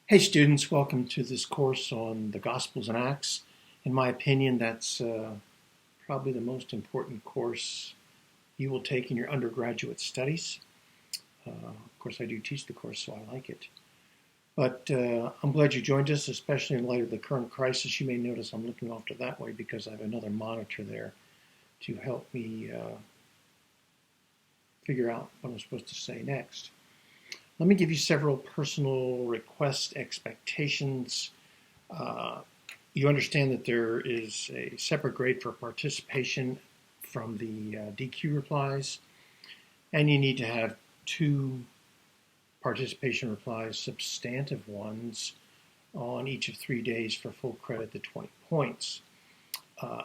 Hey students, welcome to this course on the Gospels and Acts. In my opinion, that's probably the most important course you will take in your undergraduate studies. Of course, I do teach the course, so I like it. But I'm glad you joined us, especially in light of the current crisis. You may notice I'm looking off to that way because I have another monitor there to help me figure out what I'm supposed to say next. Let me give you several personal request expectations. Uh, you understand that there is a separate grade for participation from the DQ replies, and you need to have two participation replies, substantive ones, on each of 3 days for full credit to 20 points.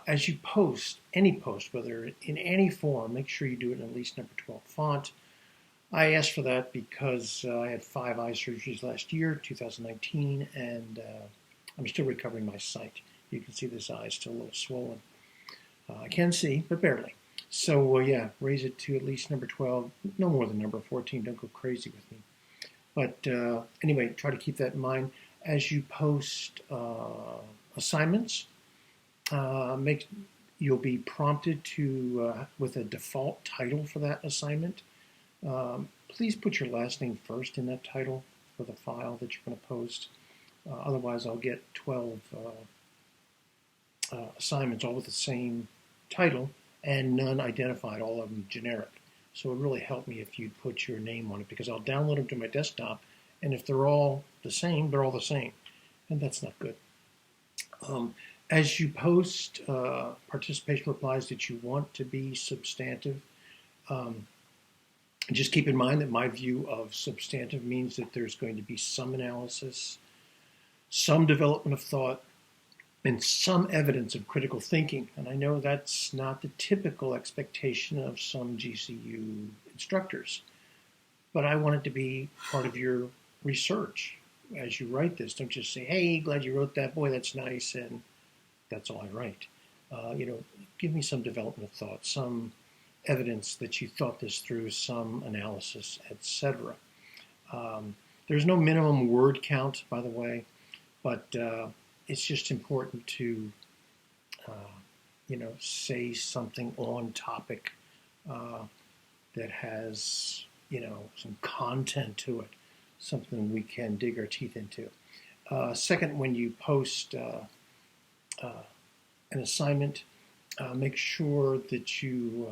As you post, any post, whether in any form, make sure you do it in at least number 12 font. I asked for that because I had 5 eye surgeries last year, 2019, and I'm still recovering my sight. You can see this eye is still a little swollen. I can see, but barely. So yeah, raise it to at least number 12, no more than number 14. Don't go crazy with me. But anyway, try to keep that in mind. As you post assignments, you'll be prompted to with a default title for that assignment. Please put your last name first in that title for the file that you're going to post. Otherwise, I'll get 12 assignments all with the same title and none identified, all of them generic. So it would really help me if you'd put your name on it because I'll download them to my desktop, and if they're all the same, they're all the same, and that's not good. As you post participation replies that you want to be substantive, just keep in mind that my view of substantive means that there's going to be some analysis, some development of thought, and some evidence of critical thinking. And I know that's not the typical expectation of some GCU instructors, but I want it to be part of your research as you write this. Don't just say, hey, glad you wrote that, boy, that's nice, and that's all I write. Give me some development of thought, some evidence that you thought this through, some analysis, etc. There's no minimum word count, by the way, but it's just important to, say something on topic that has, some content to it, something we can dig our teeth into. Second, when you post an assignment, make sure that you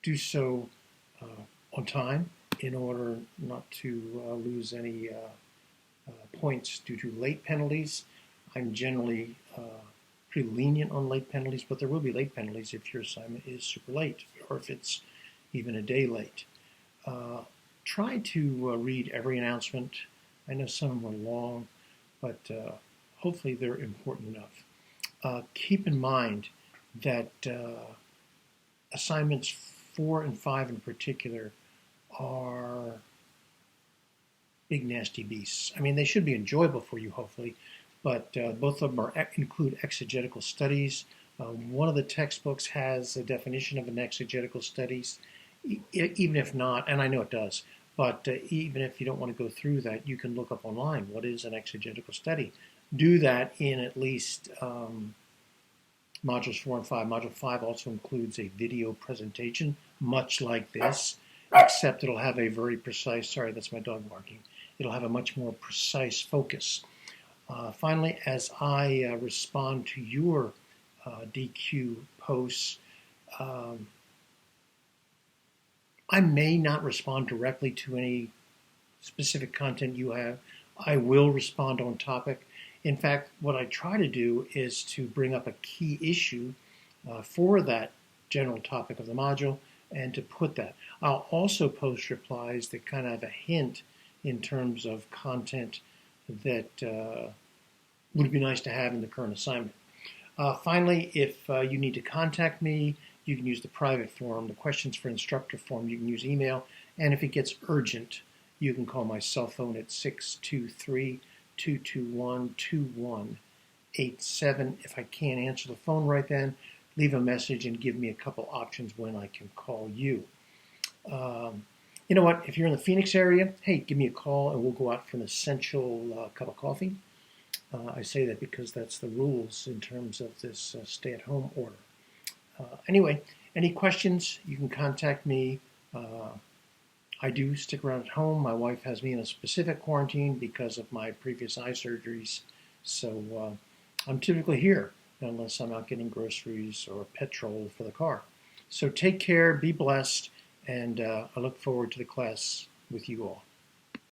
do so on time in order not to lose any points due to late penalties. I'm generally pretty lenient on late penalties, but there will be late penalties if your assignment is super late or if it's even a day late. Try to read every announcement. I know some of them are long, but hopefully they're important enough. Keep in mind that assignments 4 and 5 in particular are big nasty beasts. I mean, they should be enjoyable for you, hopefully, but both of them include exegetical studies. One of the textbooks has a definition of an exegetical studies, even if not, and I know it does, but even if you don't want to go through that, you can look up online what is an exegetical study. Do that in at least modules 4 and 5. Module 5 also includes a video presentation, much like this, except it'll have a very precise, sorry, that's my dog barking, it'll have a much more precise focus. Finally, as I respond to your DQ posts, I may not respond directly to any specific content you have. I will respond on topic. In fact, what I try to do is to bring up a key issue for that general topic of the module and to put that. I'll also post replies that kind of have a hint in terms of content that would be nice to have in the current assignment. Finally, if you need to contact me, you can use the private form, the questions for instructor form, you can use email, and if it gets urgent, you can call my cell phone at 623-221-2187. If I can't answer the phone right then, leave a message and give me a couple options when I can call you. You know what? If you're in the Phoenix area, hey, give me a call and we'll go out for an essential cup of coffee. I say that because that's the rules in terms of this stay-at-home order. Anyway, any questions, you can contact me. I do stick around at home. My wife has me in a specific quarantine because of my previous eye surgeries. So I'm typically here unless I'm out getting groceries or petrol for the car. So take care, be blessed, and I look forward to the class with you all.